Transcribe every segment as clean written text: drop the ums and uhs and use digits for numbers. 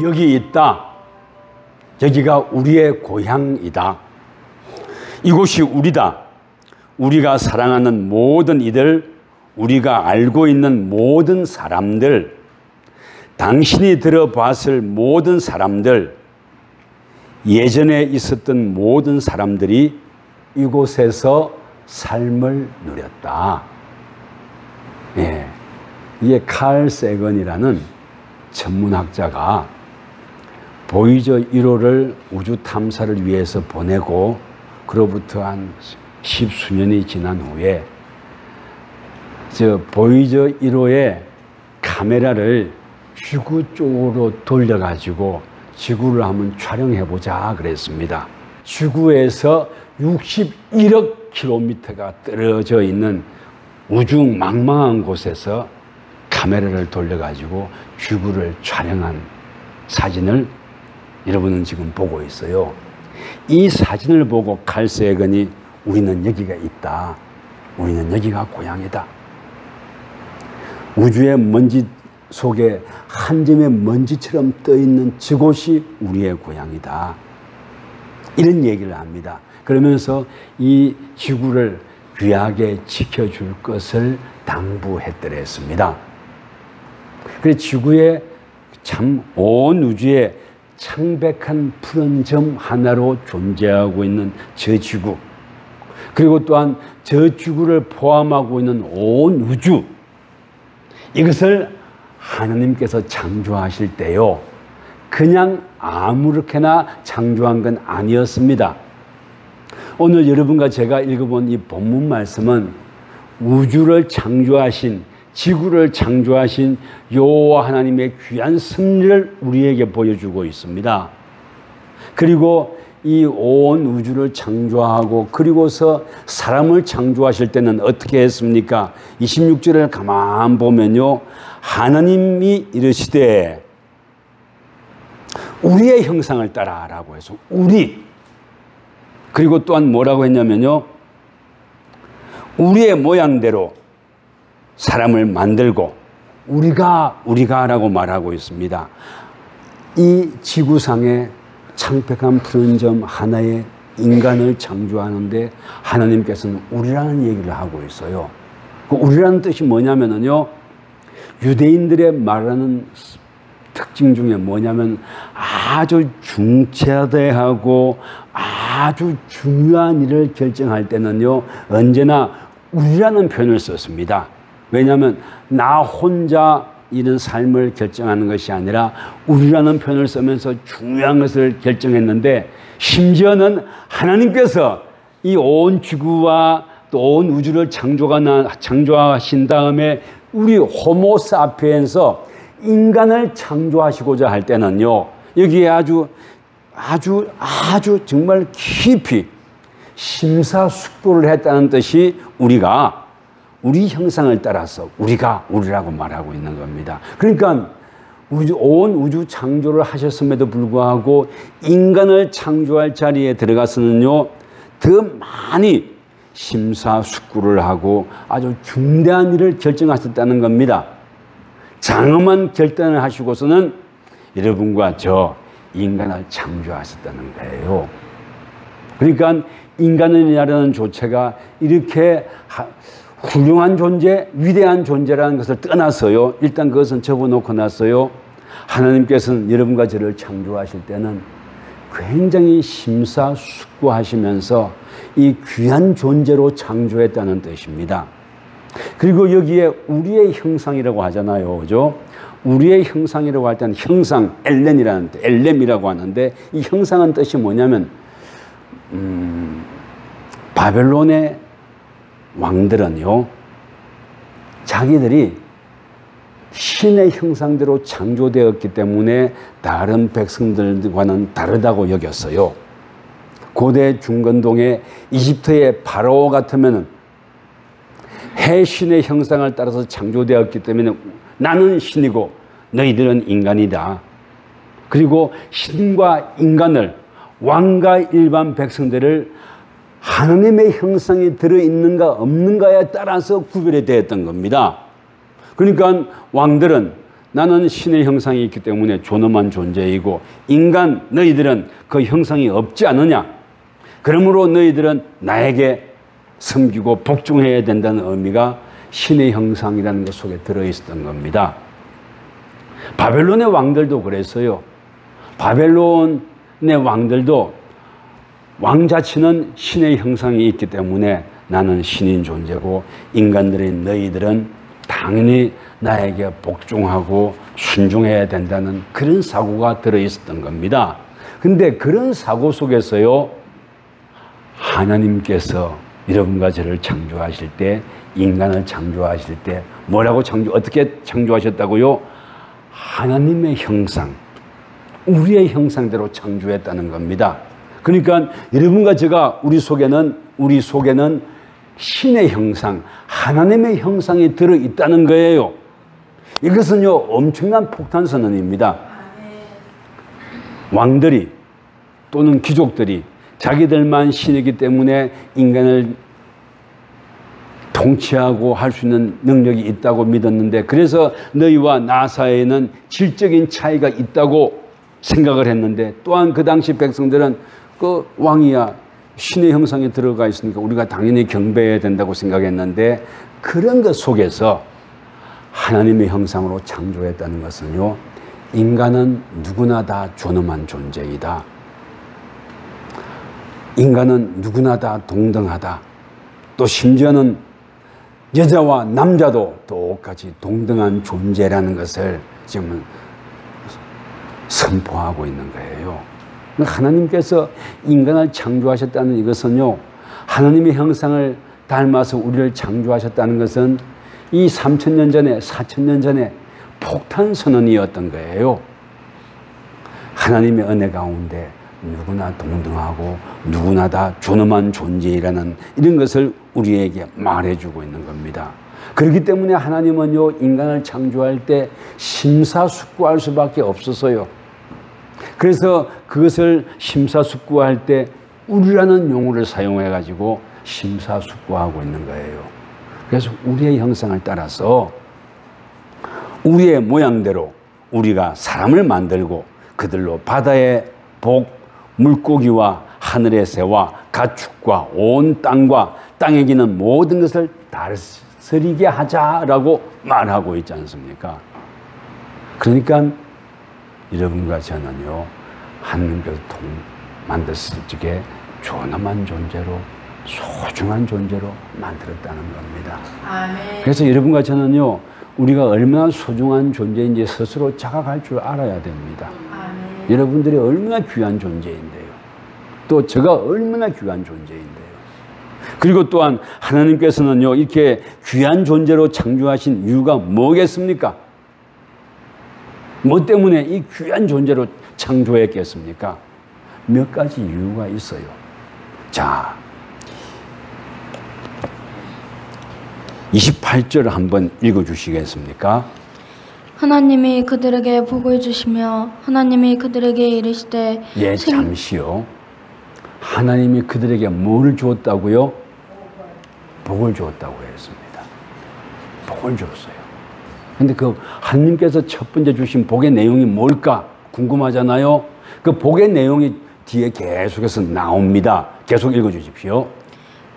여기 있다. 여기가 우리의 고향이다. 이곳이 우리다. 우리가 사랑하는 모든 이들, 우리가 알고 있는 모든 사람들, 당신이 들어봤을 모든 사람들, 예전에 있었던 모든 사람들이 이곳에서 삶을 누렸다. 예. 이게 칼 세건이라는 천문학자가 보이저 1호를 우주 탐사를 위해서 보내고 그로부터 한 10수년이 지난 후에 보이저 1호의 카메라를 지구 쪽으로 돌려가지고 지구를 한번 촬영해보자 그랬습니다. 지구에서 61억 킬로미터가 떨어져 있는 우주 망망한 곳에서 카메라를 돌려가지고 지구를 촬영한 사진을 여러분은 지금 보고 있어요. 이 사진을 보고 칼 세건이 우리는 여기가 있다. 우리는 여기가 고향이다. 우주의 먼지 속에 한 점의 먼지처럼 떠있는 저곳이 우리의 고향이다. 이런 얘기를 합니다. 그러면서 이 지구를 귀하게 지켜줄 것을 당부했더랬습니다. 그래서 지구에 참 온 우주에 창백한 푸른 점 하나로 존재하고 있는 저 지구, 그리고 또한 저 지구를 포함하고 있는 온 우주, 이것을 하나님께서 창조하실 때요, 그냥 아무렇게나 창조한 건 아니었습니다. 오늘 여러분과 제가 읽어본 이 본문 말씀은 우주를 창조하신, 지구를 창조하신 여호와 하나님의 귀한 섭리를 우리에게 보여주고 있습니다. 그리고 이 온 우주를 창조하고 그리고서 사람을 창조하실 때는 어떻게 했습니까? 26절을 가만 보면요, 하나님이 이르시되 우리의 형상을 따라라고 해서 우리, 그리고 또한 뭐라고 했냐면요, 우리의 모양대로 사람을 만들고 우리가라고 말하고 있습니다. 이 지구상에 창백한 푸른 점 하나의 인간을 창조하는데 하나님께서는 우리라는 얘기를 하고 있어요. 그 우리라는 뜻이 뭐냐면요, 유대인들의 말하는 특징 중에 뭐냐면 아주 중차대하고 아주 중요한 일을 결정할 때는요, 언제나 우리라는 표현을 썼습니다. 왜냐하면 나 혼자 이런 삶을 결정하는 것이 아니라 우리라는 표현을 쓰면서 중요한 것을 결정했는데, 심지어는 하나님께서 이 온 지구와 또 온 우주를 창조하신 다음에 우리 호모사피엔서 인간을 창조하시고자 할 때는요, 여기에 아주 정말 깊이 심사숙고를 했다는 뜻이 우리 형상을 따라서 우리라고 말하고 있는 겁니다. 그러니까 온 우주 창조를 하셨음에도 불구하고 인간을 창조할 자리에 들어가서는요, 더 많이 심사숙고를 하고 아주 중대한 일을 결정하셨다는 겁니다. 장엄한 결단을 하시고서는 여러분과 저 인간을 창조하셨다는 거예요. 그러니까 인간이라는 조체가 이렇게 훌륭한 존재, 위대한 존재라는 것을 떠나서요, 일단 그것은 접어놓고 났어요, 하나님께서는 여러분과 저를 창조하실 때는 굉장히 심사숙고하시면서 이 귀한 존재로 창조했다는 뜻입니다. 그리고 여기에 우리의 형상이라고 하잖아요, 그죠? 우리의 형상이라고 할 때는 형상, 엘렘이라고 하는데, 이 형상은 뜻이 뭐냐면 바벨론의 왕들은요, 자기들이 신의 형상대로 창조되었기 때문에 다른 백성들과는 다르다고 여겼어요. 고대 중건동의 이집트의 파라오 같으면 해신의 형상을 따라서 창조되었기 때문에 나는 신이고 너희들은 인간이다. 그리고 신과 인간을, 왕과 일반 백성들을 하나님의 형상이 들어있는가 없는가에 따라서 구별이 되었던 겁니다. 그러니까 왕들은 나는 신의 형상이 있기 때문에 존엄한 존재이고 인간 너희들은 그 형상이 없지 않느냐. 그러므로 너희들은 나에게 섬기고 복종해야 된다는 의미가 신의 형상이라는 것 속에 들어있었던 겁니다. 바벨론의 왕들도 그랬어요. 바벨론의 왕들도 왕 자체는 신의 형상이 있기 때문에 나는 신인 존재고 인간들인 너희들은 당연히 나에게 복종하고 순종해야 된다는 그런 사고가 들어있었던 겁니다. 근데 그런 사고 속에서요, 하나님께서 여러분과 저를 창조하실 때, 인간을 창조하실 때 뭐라고 어떻게 창조하셨다고요? 하나님의 형상, 우리의 형상대로 창조했다는 겁니다. 그러니까 여러분과 제가 우리 속에는 신의 형상, 하나님의 형상이 들어있다는 거예요. 이것은요, 엄청난 폭탄 선언입니다. 왕들이 또는 귀족들이 자기들만 신이기 때문에 인간을 통치하고 할 수 있는 능력이 있다고 믿었는데, 그래서 너희와 나 사이에는 질적인 차이가 있다고 생각을 했는데, 또한 그 당시 백성들은 그 왕이야 신의 형상에 들어가 있으니까 우리가 당연히 경배해야 된다고 생각했는데, 그런 것 속에서 하나님의 형상으로 창조했다는 것은요, 인간은 누구나 다 존엄한 존재이다. 인간은 누구나 다 동등하다. 또 심지어는 여자와 남자도 똑같이 동등한 존재라는 것을 지금 선포하고 있는 거예요. 하나님께서 인간을 창조하셨다는 이것은요, 하나님의 형상을 닮아서 우리를 창조하셨다는 것은 이 3000년 전에 4000년 전에 폭탄 선언이었던 거예요. 하나님의 은혜 가운데 누구나 동등하고 누구나 다 존엄한 존재이라는 이런 것을 우리에게 말해주고 있는 겁니다. 그렇기 때문에 하나님은요, 인간을 창조할 때 심사숙고할 수밖에 없었어요. 그래서 그것을 심사숙고할 때 우리라는 용어를 사용해 가지고 심사숙고하고 있는 거예요. 그래서 우리의 형상을 따라서 우리의 모양대로 우리가 사람을 만들고 그들로 바다의 복, 물고기와 하늘의 새와 가축과 온 땅과 땅에 기는 모든 것을 다스리게 하자라고 말하고 있지 않습니까? 그러니까 여러분과 저는요, 하나님께서 만들었을 적에 존엄한 존재로, 소중한 존재로 만들었다는 겁니다. 아멘. 그래서 여러분과 저는요, 우리가 얼마나 소중한 존재인지 스스로 자각할 줄 알아야 됩니다. 아멘. 여러분들이 얼마나 귀한 존재인데요. 또 제가 얼마나 귀한 존재인데요. 그리고 또한 하나님께서는요, 이렇게 귀한 존재로 창조하신 이유가 뭐겠습니까? 뭐 때문에 이 귀한 존재로 창조했겠습니까? 몇 가지 이유가 있어요. 자, 28절 한번 읽어주시겠습니까? 하나님이 그들에게 복을 주시며 하나님이 그들에게 이르시되, 예, 잠시요. 하나님이 그들에게 뭐를 주었다고요? 복을 주었다고 했습니다. 복을 줬어요. 근데 그 하나님께서 첫 번째 주신 복의 내용이 뭘까 궁금하잖아요. 그 복의 내용이 뒤에 계속해서 나옵니다. 계속 읽어주십시오.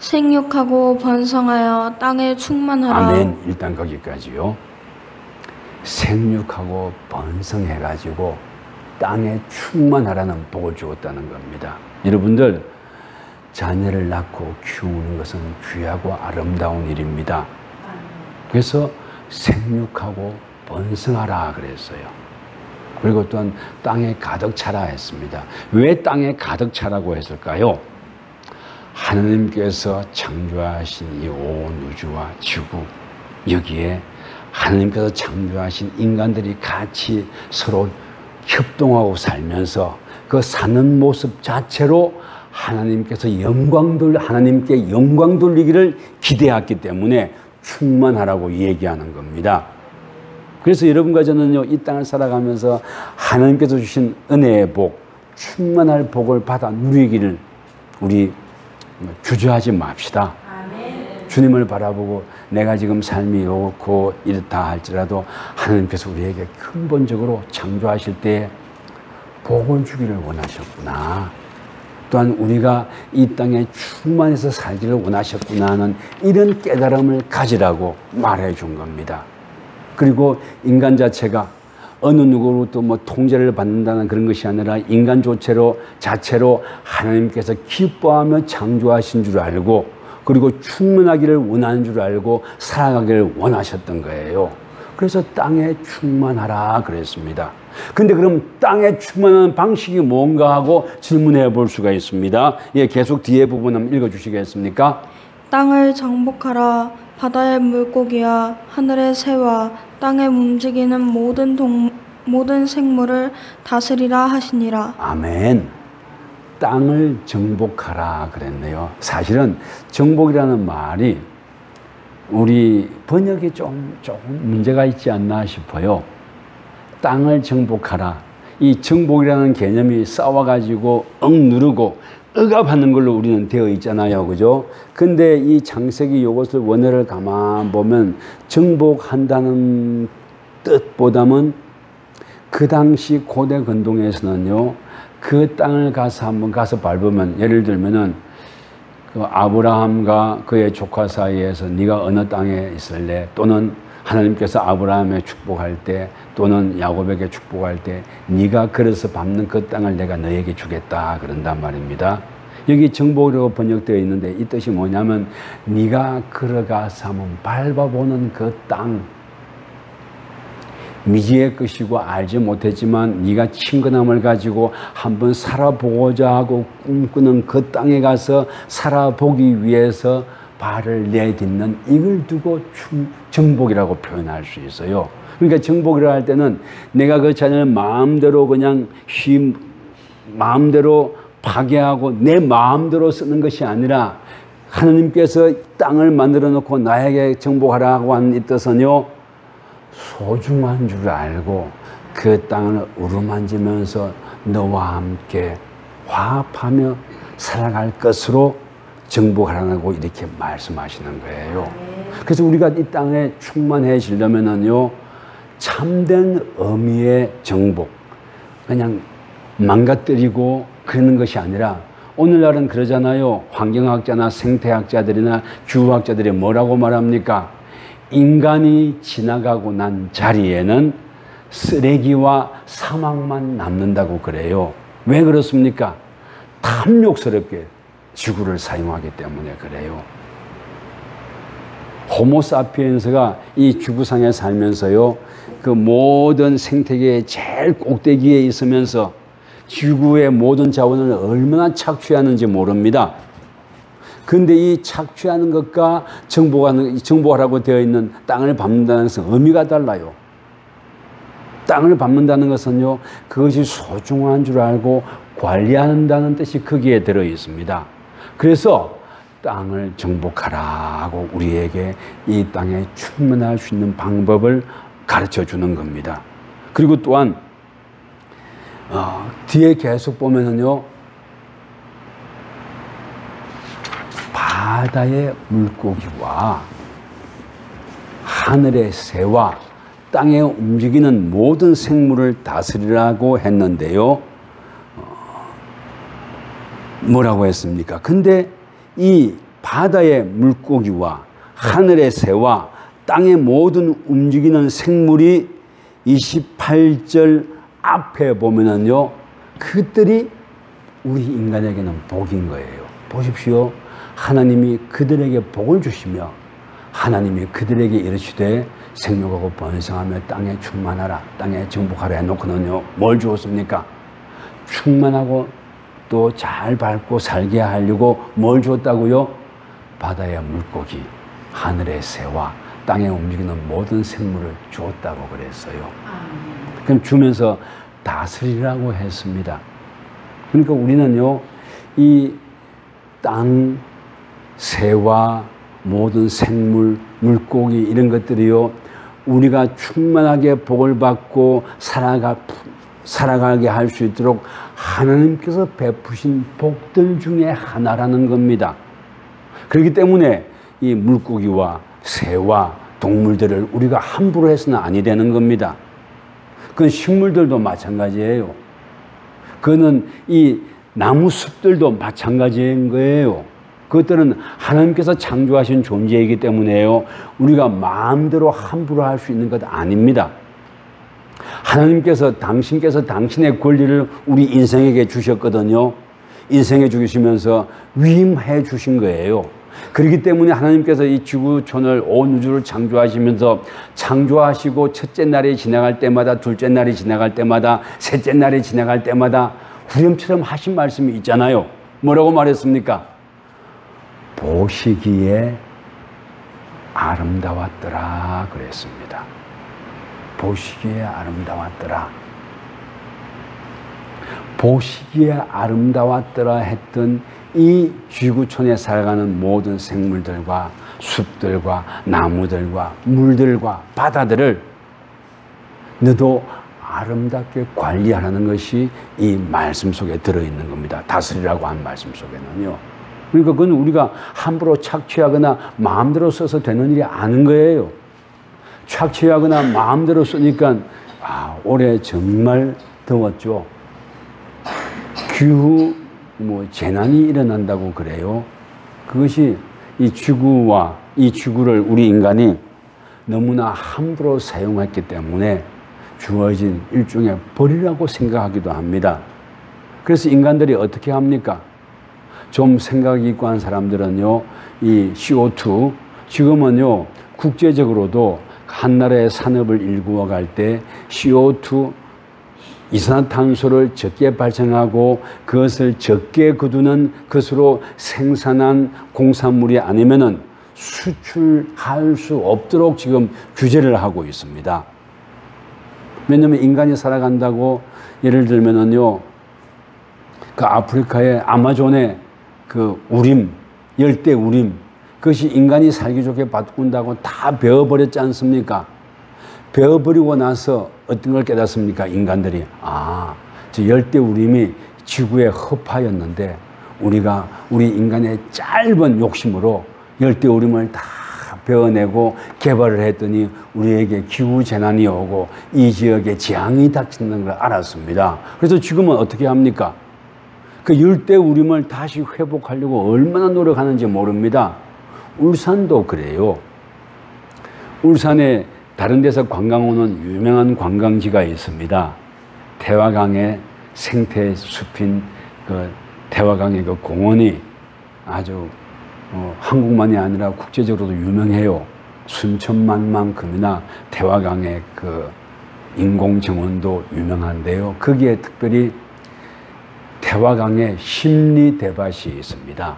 생육하고 번성하여 땅에 충만하라. 아멘. 일단 거기까지요. 생육하고 번성해가지고 땅에 충만하라는 복을 주었다는 겁니다. 여러분들, 자녀를 낳고 키우는 것은 귀하고 아름다운 일입니다. 그래서 생육하고 번성하라 그랬어요. 그리고 또한 땅에 가득 차라 했습니다. 왜 땅에 가득 차라고 했을까요? 하나님께서 창조하신 이 온 우주와 지구, 여기에 하나님께서 창조하신 인간들이 같이 서로 협동하고 살면서 그 사는 모습 자체로 하나님께서 하나님께 영광 돌리기를 기대했기 때문에 충만하라고 얘기하는 겁니다. 그래서 여러분과 저는요, 이 땅을 살아가면서 하나님께서 주신 은혜의 복, 충만할 복을 받아 누리기를 우리 주저하지 맙시다. 주님을 바라보고 내가 지금 삶이 이렇고 이렇다 할지라도 하나님께서 우리에게 근본적으로 창조하실 때에 복을 주기를 원하셨구나. 또한 우리가 이 땅에 충만해서 살기를 원하셨구나 하는 이런 깨달음을 가지라고 말해 준 겁니다. 그리고 인간 자체가 어느 누구로부터 뭐 통제를 받는다는 그런 것이 아니라 인간 자체로 하나님께서 기뻐하며 창조하신 줄 알고 그리고 충만하기를 원하는 줄 알고 살아가기를 원하셨던 거예요. 그래서 땅에 충만하라 그랬습니다. 근데 그럼 땅에 충만한 방식이 뭔가 하고 질문해 볼 수가 있습니다. 예, 계속 뒤에 부분 한번 읽어 주시겠습니까? 땅을 정복하라. 바다의 물고기와 하늘의 새와 땅에 움직이는 모든 생물을 다스리라 하시니라. 아멘. 땅을 정복하라 그랬네요. 사실은 정복이라는 말이 우리 번역이 조금 문제가 있지 않나 싶어요. 땅을 정복하라. 이 정복이라는 개념이 싸워가지고 누르고 억압하는 걸로 우리는 되어 있잖아요. 그죠? 근데 이 창세기 요것을 원어를 가만 보면 정복한다는 뜻보다는 그 당시 고대 근동에서는요, 그 땅을 한번 가서 밟으면, 예를 들면은 그 아브라함과 그의 조카 사이에서 네가 어느 땅에 있을래? 또는 하나님께서 아브라함에 축복할 때 또는 야곱에게 축복할 때 네가 걸어서 밟는 그 땅을 내가 너에게 주겠다 그런단 말입니다. 여기 정복이라고 번역되어 있는데 이 뜻이 뭐냐면 네가 걸어가서 한번 밟아보는 그 땅, 미지의 것이고 알지 못했지만 네가 친근함을 가지고 한번 살아보고자 하고 꿈꾸는 그 땅에 가서 살아보기 위해서 발을 내딛는 이걸 두고 정복이라고 표현할 수 있어요. 그러니까 정복이라 할 때는 내가 그 자녀를 마음대로 그냥 마음대로 파괴하고 내 마음대로 쓰는 것이 아니라 하나님께서 땅을 만들어 놓고 나에게 정복하라고 하는 이 뜻은요, 소중한 줄 알고 그 땅을 어루만지면서 너와 함께 화합하며 살아갈 것으로 정복하라고 이렇게 말씀하시는 거예요. 그래서 우리가 이 땅에 충만해지려면은요, 참된 의미의 정복, 그냥 망가뜨리고 그러는 것이 아니라 오늘날은 그러잖아요. 환경학자나 생태학자들이나 주우학자들이 뭐라고 말합니까? 인간이 지나가고 난 자리에는 쓰레기와 사막만 남는다고 그래요. 왜 그렇습니까? 탐욕스럽게 지구를 사용하기 때문에 그래요. 호모사피엔스가 이 지구상에 살면서요, 그 모든 생태계의 제일 꼭대기에 있으면서 지구의 모든 자원을 얼마나 착취하는지 모릅니다. 근데 이 착취하는 것과 정복하라고 되어 있는 땅을 밟는다는 것은 의미가 달라요. 땅을 밟는다는 것은요, 그것이 소중한 줄 알고 관리한다는 뜻이 거기에 들어 있습니다. 그래서 땅을 정복하라고 우리에게 이 땅에 충만할 수 있는 방법을 가르쳐 주는 겁니다. 그리고 또한 뒤에 계속 보면은요, 바다의 물고기와 하늘의 새와 땅에 움직이는 모든 생물을 다스리라고 했는데요. 뭐라고 했습니까? 근데 이 바다의 물고기와 하늘의 새와 땅의 모든 움직이는 생물이 28절 앞에 보면은요, 그들이 우리 인간에게는 복인 거예요. 보십시오. 하나님이 그들에게 복을 주시며 하나님이 그들에게 이르시되 생육하고 번성하며 땅에 충만하라, 땅에 정복하라 해놓고는요, 뭘 주었습니까? 충만하고 또 잘 밟고 살게 하려고 뭘 주었다고요? 바다의 물고기, 하늘의 새와 땅에 움직이는 모든 생물을 주었다고 그랬어요. 그럼 주면서 다스리라고 했습니다. 그러니까 우리는요, 이 땅, 새와 모든 생물, 물고기 이런 것들이요, 우리가 충만하게 복을 받고 살아가게 할 수 있도록 하나님께서 베푸신 복들 중에 하나라는 겁니다. 그렇기 때문에 이 물고기와 새와 동물들을 우리가 함부로 해서는 아니 되는 겁니다. 그건 식물들도 마찬가지예요. 그거는 이 나무 숲들도 마찬가지인 거예요. 그것들은 하나님께서 창조하신 존재이기 때문에요. 우리가 마음대로 함부로 할 수 있는 것 아닙니다. 하나님께서 당신께서 당신의 권리를 우리 인생에게 주셨거든요. 인생에 주시면서 위임해 주신 거예요. 그렇기 때문에 하나님께서 이 지구촌을 온 우주를 창조하시면서 창조하시고 첫째 날이 지나갈 때마다 둘째 날이 지나갈 때마다 셋째 날이 지나갈 때마다 후렴처럼 하신 말씀이 있잖아요. 뭐라고 말했습니까? 보시기에 아름다웠더라 그랬습니다. 보시기에 아름다웠더라. 보시기에 아름다웠더라 했던 이 지구촌에 살아가는 모든 생물들과 숲들과 나무들과 물들과 바다들을 너도 아름답게 관리하라는 것이 이 말씀 속에 들어있는 겁니다. 다스리라고 한 말씀 속에는요. 그러니까 그건 우리가 함부로 착취하거나 마음대로 써서 되는 일이 아닌 거예요. 착취하거나 마음대로 쓰니까 올해 정말 더웠죠. 기후 재난이 일어난다고 그래요. 그것이 이 지구와 이 지구를 우리 인간이 너무나 함부로 사용했기 때문에 주어진 일종의 벌이라고 생각하기도 합니다. 그래서 인간들이 어떻게 합니까? 좀 생각이 있고 한 사람들은요, 이 CO2, 지금은요, 국제적으로도 한 나라의 산업을 일구어 갈 때 CO2, 이산화탄소를 적게 발생하고 그것을 적게 거두는 것으로 생산한 공산물이 아니면은 수출할 수 없도록 지금 규제를 하고 있습니다. 왜냐하면 인간이 살아간다고 예를 들면은요, 그 아프리카의 아마존의 그 우림, 열대 우림, 그것이 인간이 살기 좋게 바꾼다고 다 베어버렸지 않습니까? 베어버리고 나서 어떤 걸 깨닫습니까? 인간들이. 저 열대 우림이 지구의 허파였는데 우리가 우리 인간의 짧은 욕심으로 열대 우림을 다 베어내고 개발을 했더니 우리에게 기후재난이 오고 이 지역에 재앙이 닥치는 걸 알았습니다. 그래서 지금은 어떻게 합니까? 그 열대 우림을 다시 회복하려고 얼마나 노력하는지 모릅니다. 울산도 그래요. 울산에 다른 데서 관광 오는 유명한 관광지가 있습니다. 태화강의 생태 숲인 그 태화강의 그 공원이 아주 한국만이 아니라 국제적으로도 유명해요. 순천만만큼이나 태화강의 그 인공정원도 유명한데요. 거기에 특별히 태화강에 심리대밭이 있습니다.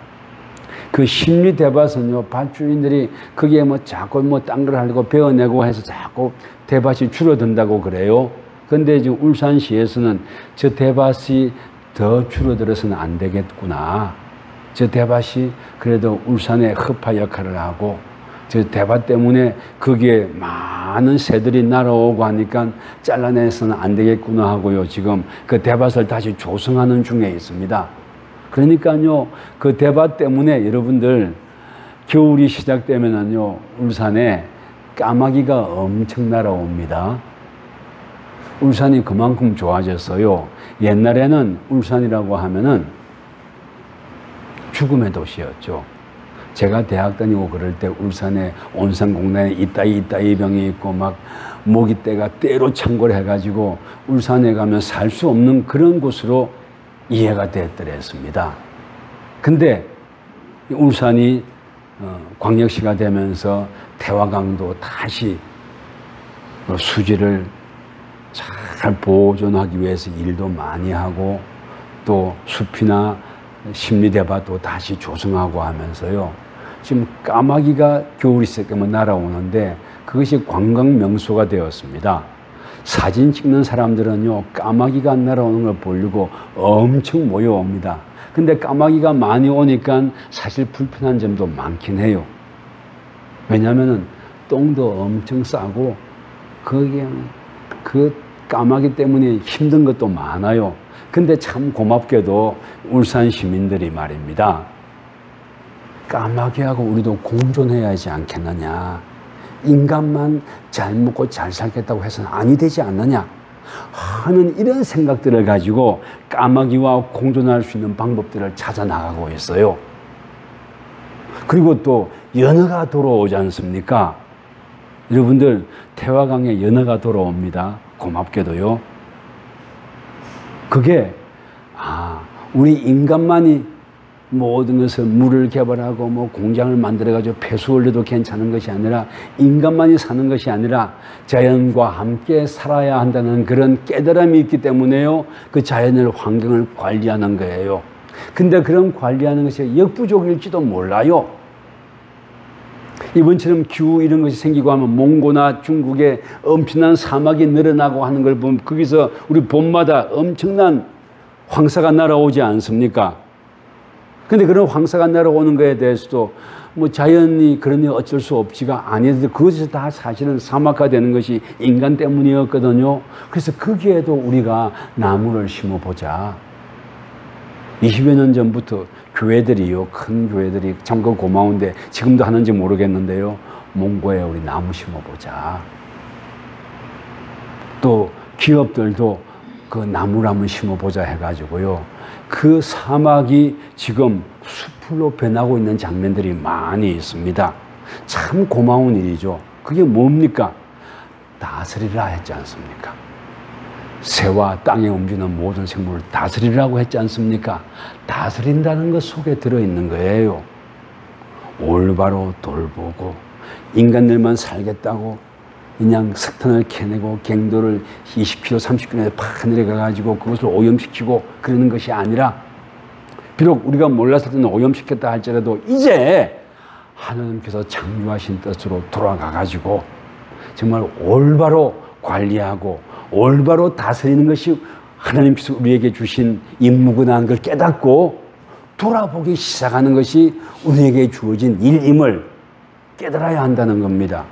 그 심리대밭은요, 밭주인들이 거기에 자꾸 딴 걸 하려고 베어내고 해서 자꾸 대밭이 줄어든다고 그래요. 근데 지금 울산시에서는 저 대밭이 더 줄어들어서는 안 되겠구나. 저 대밭이 그래도 울산의 허파 역할을 하고 저 대밭 때문에 거기에 많은 새들이 날아오고 하니까 잘라내서는 안 되겠구나 하고요. 지금 그 대밭을 다시 조성하는 중에 있습니다. 그러니까요, 그 대밭 때문에 여러분들 겨울이 시작되면은요, 울산에 까마귀가 엄청 날아옵니다. 울산이 그만큼 좋아졌어요. 옛날에는 울산이라고 하면은 죽음의 도시였죠. 제가 대학 다니고 그럴 때 울산에 온산공단에 이따이 병이 있고 막 모기떼가 때로 창궐 해가지고 울산에 가면 살 수 없는 그런 곳으로 이해가 됐더랬습니다. 근데 울산이 광역시가 되면서 태화강도 다시 수질을 잘 보존하기 위해서 일도 많이 하고 또 숲이나 심리대밭도 다시 조성하고 하면서요. 지금 까마귀가 겨울이 시작되면 날아오는데 그것이 관광 명소가 되었습니다. 사진 찍는 사람들은요, 까마귀가 날아오는 걸 보려고 엄청 모여옵니다. 근데 까마귀가 많이 오니까 사실 불편한 점도 많긴 해요. 왜냐면은 똥도 엄청 싸고 거기에 그 까마귀 때문에 힘든 것도 많아요. 근데 참 고맙게도 울산 시민들이 말입니다. 까마귀하고 우리도 공존해야 하지 않겠느냐. 인간만 잘 먹고 잘 살겠다고 해서는 아니 되지 않느냐 하는 이런 생각들을 가지고 까마귀와 공존할 수 있는 방법들을 찾아 나가고 있어요. 그리고 또 연어가 돌아오지 않습니까? 여러분들 태화강에 연어가 돌아옵니다. 고맙게도요. 그게 우리 인간만이 모든 것을 물을 개발하고 뭐 공장을 만들어가지고 폐수 원료도 괜찮은 것이 아니라 인간만이 사는 것이 아니라 자연과 함께 살아야 한다는 그런 깨달음이 있기 때문에요. 그 자연을 환경을 관리하는 거예요. 근데 그런 관리하는 것이 역부족일지도 몰라요. 이번처럼 기후 이런 것이 생기고 하면 몽고나 중국에 엄청난 사막이 늘어나고 하는 걸 보면 거기서 우리 봄마다 엄청난 황사가 날아오지 않습니까? 근데 그런 황사가 날아오는 거에 대해서도 뭐 자연이 그러니 어쩔 수 없지가 아니어도 그것이 다 사실은 사막화되는 것이 인간 때문이었거든요. 그래서 거기에도 우리가 나무를 심어보자. 20여 년 전부터 교회들이요, 큰 교회들이 참 그 고마운데 지금도 하는지 모르겠는데요. 몽고에 우리 나무 심어보자. 또 기업들도 그 나무를 한번 심어보자 해가지고요. 그 사막이 지금 숲으로 변하고 있는 장면들이 많이 있습니다. 참 고마운 일이죠. 그게 뭡니까? 다스리라 했지 않습니까? 새와 땅에 움직이는 모든 생물을 다스리라고 했지 않습니까? 다스린다는 것 속에 들어있는 거예요. 올바로 돌보고 인간들만 살겠다고 그냥 석탄을 캐내고 갱도를 20km, 30km 팍 내려가가지고 그것을 오염시키고 그러는 것이 아니라 비록 우리가 몰랐을 때는 오염시켰다 할지라도 이제 하나님께서 창조하신 뜻으로 돌아가가지고 정말 올바로 관리하고 올바로 다스리는 것이 하나님께서 우리에게 주신 임무구나 하는 걸 깨닫고 돌아보기 시작하는 것이 우리에게 주어진 일임을 깨달아야 한다는 겁니다.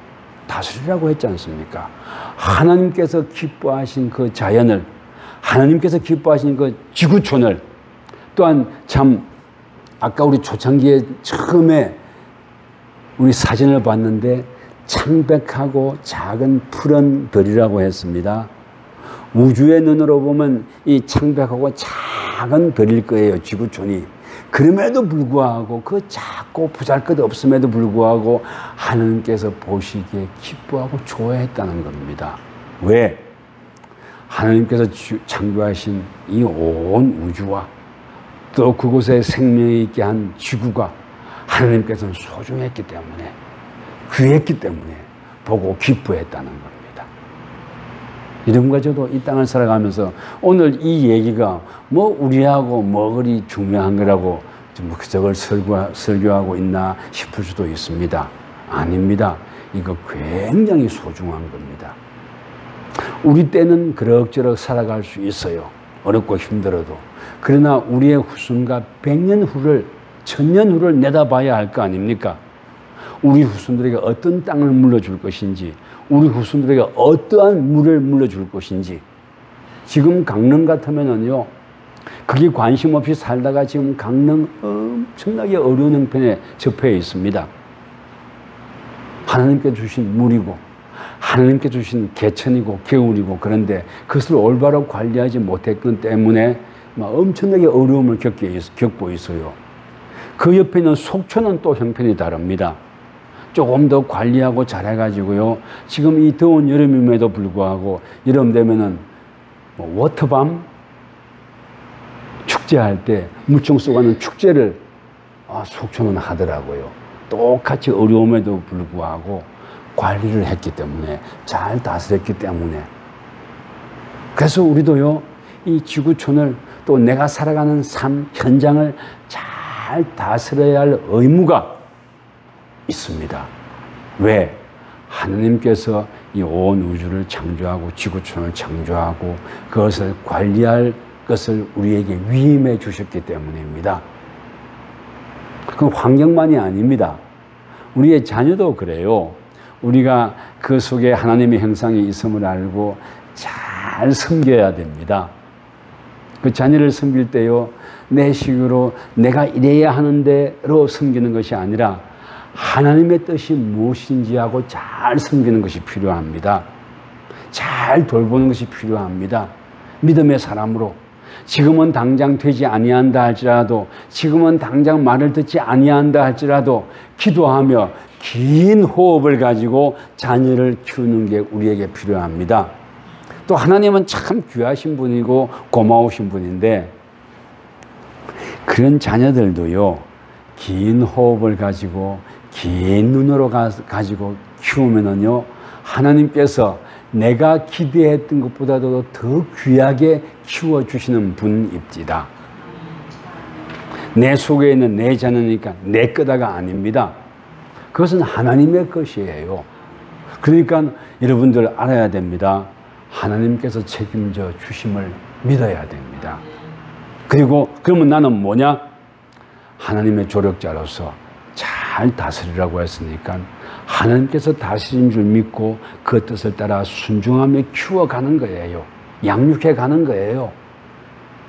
다스리라고 했지 않습니까? 하나님께서 기뻐하신 그 자연을, 하나님께서 기뻐하신 그 지구촌을, 또한 참 아까 우리 초창기에 처음에 우리 사진을 봤는데 창백하고 작은 푸른 별이라고 했습니다. 우주의 눈으로 보면 이 창백하고 작은 별일 거예요, 지구촌이. 그럼에도 불구하고 그 작고 보잘것 없음에도 불구하고 하나님께서 보시기에 기뻐하고 좋아했다는 겁니다. 왜? 하나님께서 창조하신 이 온 우주와 또 그곳에 생명이 있게 한 지구가 하나님께서는 소중했기 때문에, 귀했기 때문에 보고 기뻐했다는 겁니다. 여러분과 저도 이 땅을 살아가면서 오늘 이 얘기가 뭐 우리하고 뭐 그리 중요한 거라고 좀 그저걸 설교하고 있나 싶을 수도 있습니다. 아닙니다. 이거 굉장히 소중한 겁니다. 우리 때는 그럭저럭 살아갈 수 있어요. 어렵고 힘들어도. 그러나 우리의 후손과 100년 후를, 1000년 후를 내다봐야 할 거 아닙니까? 우리 후손들에게 어떤 땅을 물려줄 것인지, 우리 후손들에게 어떠한 물을 물려줄 것인지. 지금 강릉 같으면은요, 그게 관심 없이 살다가 지금 강릉 엄청나게 어려운 형편에 접해 있습니다. 하나님께 주신 물이고, 하나님께 주신 개천이고, 개울이고, 그런데 그것을 올바로 관리하지 못했기 때문에 막 엄청나게 어려움을 겪고 있어요. 그 옆에 있는 속초는 또 형편이 다릅니다. 조금 더 관리하고 잘해가지고요. 지금 이 더운 여름임에도 불구하고 여름 되면은 워터밤 축제할 때 무청 쏘가는 축제를 속초는 하더라고요. 똑같이 어려움에도 불구하고 관리를 했기 때문에, 잘 다스렸기 때문에. 그래서 우리도요, 이 지구촌을 또 내가 살아가는 삶 현장을 잘 다스려야 할 의무가 있습니다. 왜? 하나님께서 이 온 우주를 창조하고 지구촌을 창조하고 그것을 관리할 것을 우리에게 위임해 주셨기 때문입니다. 그 환경만이 아닙니다. 우리의 자녀도 그래요. 우리가 그 속에 하나님의 형상이 있음을 알고 잘 섬겨야 됩니다. 그 자녀를 섬길 때요, 내 식으로 내가 이래야 하는데로 섬기는 것이 아니라 하나님의 뜻이 무엇인지 하고 잘 섬기는 것이 필요합니다. 잘 돌보는 것이 필요합니다. 믿음의 사람으로. 지금은 당장 되지 아니한다 할지라도, 지금은 당장 말을 듣지 아니한다 할지라도 기도하며 긴 호흡을 가지고 자녀를 키우는 게 우리에게 필요합니다. 또 하나님은 참 귀하신 분이고 고마우신 분인데, 그런 자녀들도요, 긴 호흡을 가지고 긴 눈으로 가지고 키우면은요, 하나님께서 내가 기대했던 것보다도 더 귀하게 키워주시는 분입니다. 내 속에 있는 내 자녀니까 내 거다가 아닙니다. 그것은 하나님의 것이에요. 그러니까 여러분들 알아야 됩니다. 하나님께서 책임져 주심을 믿어야 됩니다. 그리고 그러면 나는 뭐냐? 하나님의 조력자로서 잘 다스리라고 했으니까 하나님께서 다스린 줄 믿고 그 뜻을 따라 순종하며 키워가는 거예요. 양육해 가는 거예요.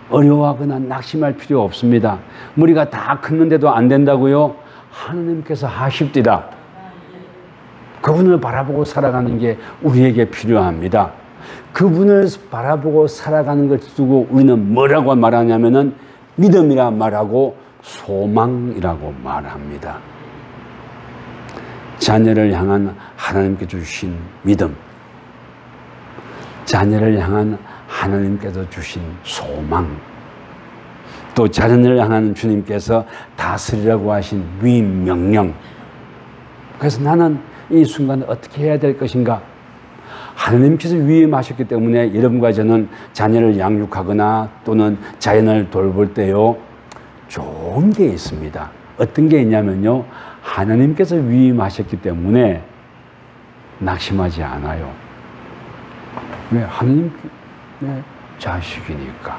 어려워하거나 낙심할 필요 없습니다. 우리가 다 컸는데도 안 된다고요? 하나님께서 하십디다. 그분을 바라보고 살아가는 게 우리에게 필요합니다. 그분을 바라보고 살아가는 걸 두고 우리는 뭐라고 말하냐면은 믿음이라 말하고 소망이라고 말합니다. 자녀를 향한 하나님께 주신 믿음, 자녀를 향한 하나님께서 주신 소망, 또 자녀를 향한 주님께서 다스리라고 하신 위명령. 그래서 나는 이 순간 어떻게 해야 될 것인가? 하나님께서 위임하셨기 때문에 여러분과 저는 자녀를 양육하거나 또는 자연을 돌볼 때요, 좋은 게 있습니다. 어떤 게 있냐면요, 하나님께서 위임하셨기 때문에 낙심하지 않아요. 왜? 하나님의 자식이니까.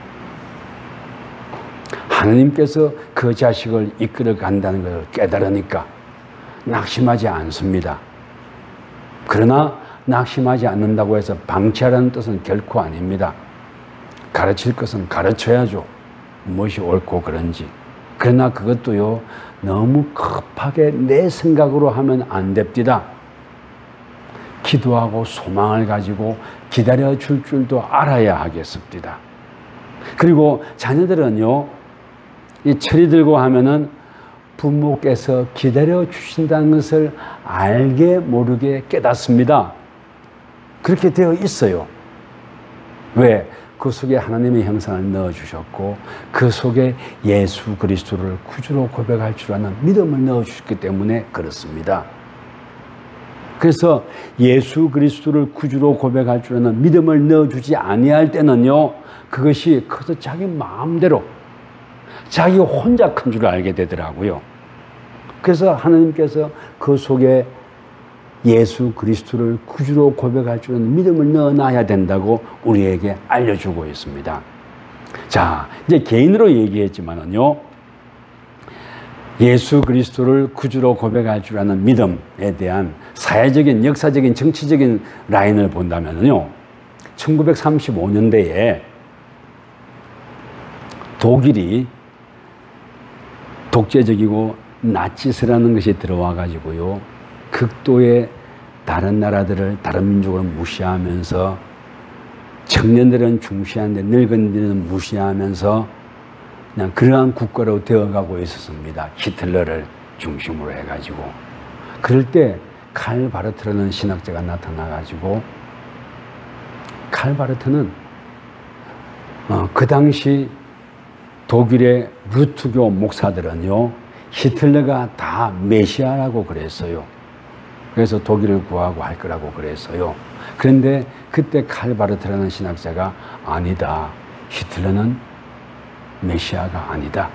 하나님께서 그 자식을 이끌어 간다는 것을 깨달으니까 낙심하지 않습니다. 그러나 낙심하지 않는다고 해서 방치하라는 뜻은 결코 아닙니다. 가르칠 것은 가르쳐야죠. 무엇이 옳고 그런지. 그러나 그것도요, 너무 급하게 내 생각으로 하면 안 됩니다. 기도하고 소망을 가지고 기다려 줄 줄도 알아야 하겠습니다. 그리고 자녀들은요, 이 철이 들고 하면은 부모께서 기다려 주신다는 것을 알게 모르게 깨닫습니다. 그렇게 되어 있어요. 왜? 그 속에 하나님의 형상을 넣어주셨고 그 속에 예수 그리스도를 구주로 고백할 줄 아는 믿음을 넣어주셨기 때문에 그렇습니다. 그래서 예수 그리스도를 구주로 고백할 줄 아는 믿음을 넣어주지 아니할 때는요, 그것이 커서 자기 마음대로 자기 혼자 큰 줄 알게 되더라고요. 그래서 하나님께서 그 속에 예수 그리스도를 구주로 고백할 줄 아는 믿음을 넣어놔야 된다고 우리에게 알려주고 있습니다. 자, 이제 개인으로 얘기했지만은요, 예수 그리스도를 구주로 고백할 줄 아는 믿음에 대한 사회적인, 역사적인, 정치적인 라인을 본다면요, 1935년대에 독일이 독재적이고 나치스라는 것이 들어와 가지고요, 극도의 다른 나라들을, 다른 민족을 무시하면서 청년들은 중시하는데 늙은이들은 무시하면서 그냥 그러한 국가로 되어가고 있었습니다. 히틀러를 중심으로 해가지고. 그럴 때 칼 바르트라는 신학자가 나타나가지고, 칼 바르트는 그 당시 독일의 루트교 목사들은요, 히틀러가 다 메시아라고 그랬어요. 그래서 독일을 구하고 할 거라고 그랬어요. 그런데 그때 칼 바르트라는 신학자가 아니다. 히틀러는 메시아가 아니다.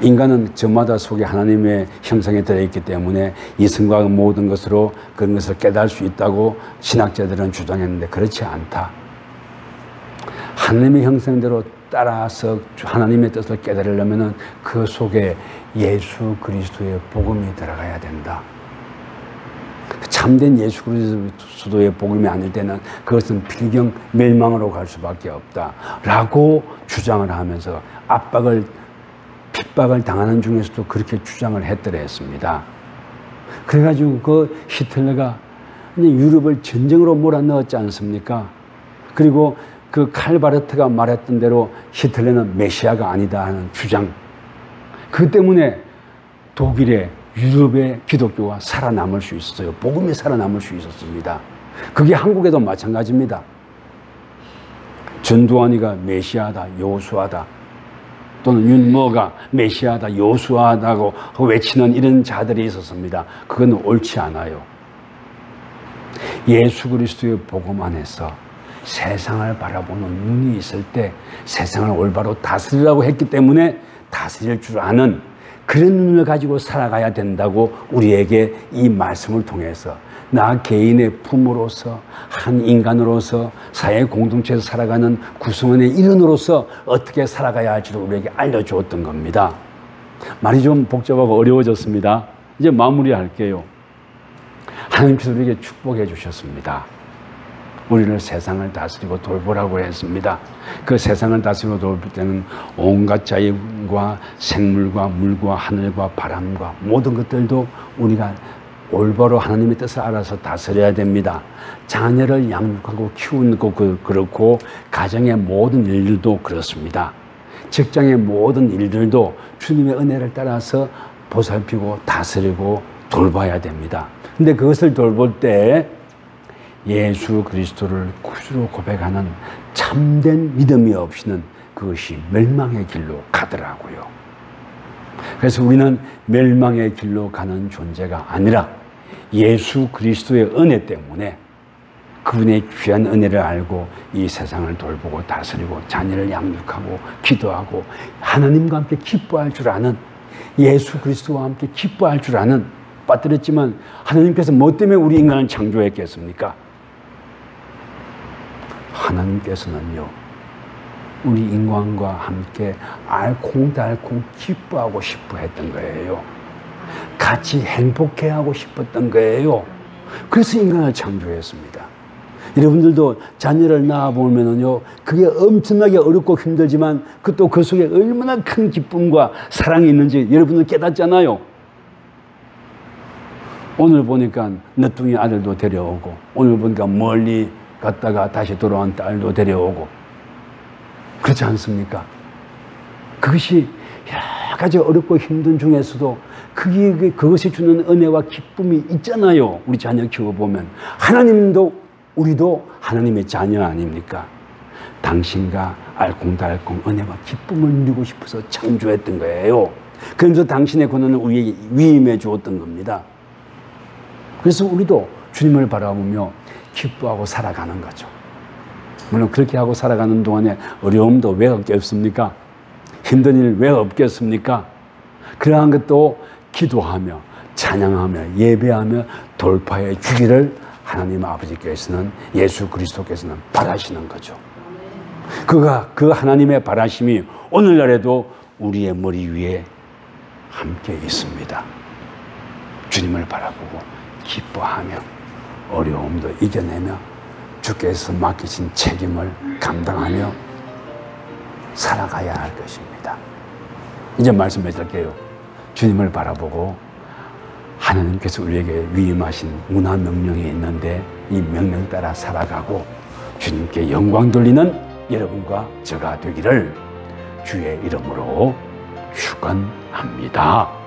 인간은 저마다 속에 하나님의 형상에 들어있기 때문에 이승과 모든 것으로 그런 것을 깨달을 수 있다고 신학자들은 주장했는데 그렇지 않다. 하나님의 형상대로 따라서 하나님의 뜻을 깨달으려면 그 속에 예수 그리스도의 복음이 들어가야 된다. 참 참된 예수 그리스도의 복음이 아닐 때는 그것은 필경 멸망으로 갈 수밖에 없다라고 주장을 하면서 핍박을 당하는 중에서도 그렇게 주장을 했더랬습니다. 그래가지고 그 히틀러가 유럽을 전쟁으로 몰아넣었지 않습니까? 그리고 그 칼바르트가 말했던 대로 히틀러는 메시아가 아니다 하는 주장. 그 때문에 독일의 유럽의 기독교가 살아남을 수 있었어요. 복음이 살아남을 수 있었습니다. 그게 한국에도 마찬가지입니다. 전두환이가 메시아다, 여호수아다, 또는 윤모가 메시아다, 여호수아다고 외치는 이런 자들이 있었습니다. 그건 옳지 않아요. 예수 그리스도의 복음 안에서 세상을 바라보는 눈이 있을 때 세상을 올바로 다스리라고 했기 때문에 다스릴 줄 아는 그런 눈을 가지고 살아가야 된다고 우리에게 이 말씀을 통해서 나 개인의 부모로서 한 인간으로서 사회 공동체에서 살아가는 구성원의 일원으로서 어떻게 살아가야 할지를 우리에게 알려주었던 겁니다. 말이 좀 복잡하고 어려워졌습니다. 이제 마무리할게요. 하나님께서 우리에게 축복해 주셨습니다. 우리를 세상을 다스리고 돌보라고 했습니다. 그 세상을 다스리고 돌볼 때는 온갖 자연과 생물과 물과 하늘과 바람과 모든 것들도 우리가 올바로 하나님의 뜻을 알아서 다스려야 됩니다. 자녀를 양육하고 키우는 것도 그렇고 가정의 모든 일들도 그렇습니다. 직장의 모든 일들도 주님의 은혜를 따라서 보살피고 다스리고 돌봐야 됩니다. 근데 그것을 돌볼 때 예수 그리스도를 구주로 고백하는 참된 믿음이 없이는 그것이 멸망의 길로 가더라고요. 그래서 우리는 멸망의 길로 가는 존재가 아니라 예수 그리스도의 은혜 때문에 그분의 귀한 은혜를 알고 이 세상을 돌보고 다스리고 자녀를 양육하고 기도하고 하나님과 함께 기뻐할 줄 아는, 예수 그리스도와 함께 기뻐할 줄 아는, 빠뜨렸지만 하나님께서 뭐 때문에 우리 인간을 창조했겠습니까? 하나님께서는요, 우리 인간과 함께 알콩달콩 기뻐하고 싶어 했던 거예요. 같이 행복해하고 싶었던 거예요. 그래서 인간을 창조했습니다. 여러분들도 자녀를 낳아보면요, 그게 엄청나게 어렵고 힘들지만 또 그 속에 얼마나 큰 기쁨과 사랑이 있는지 여러분들 깨닫잖아요. 오늘 보니까 늦둥이 아들도 데려오고, 오늘 보니까 멀리 갔다가 다시 돌아온 딸도 데려오고, 그렇지 않습니까? 그것이 여러 가지 어렵고 힘든 중에서도 그것이 주는 은혜와 기쁨이 있잖아요. 우리 자녀 키워보면. 하나님도 우리도 하나님의 자녀 아닙니까? 당신과 알콩달콩 은혜와 기쁨을 누리고 싶어서 창조했던 거예요. 그러면서 당신의 고난을 우리에게 위임해 주었던 겁니다. 그래서 우리도 주님을 바라보며 기뻐하고 살아가는 거죠. 물론 그렇게 하고 살아가는 동안에 어려움도 왜 없겠습니까? 힘든 일 왜 없겠습니까? 그러한 것도 기도하며 찬양하며 예배하며 돌파해 주기를 하나님 아버지께서는, 예수 그리스도께서는 바라시는 거죠. 그 하나님의 바라심이 오늘날에도 우리의 머리 위에 함께 있습니다. 주님을 바라보고 기뻐하며 어려움도 이겨내며 주께서 맡기신 책임을 감당하며 살아가야 할 것입니다. 이제 말씀드릴게요. 주님을 바라보고 하나님께서 우리에게 위임하신 문화 명령이 있는데 이 명령 따라 살아가고 주님께 영광 돌리는 여러분과 저가 되기를 주의 이름으로 축원합니다.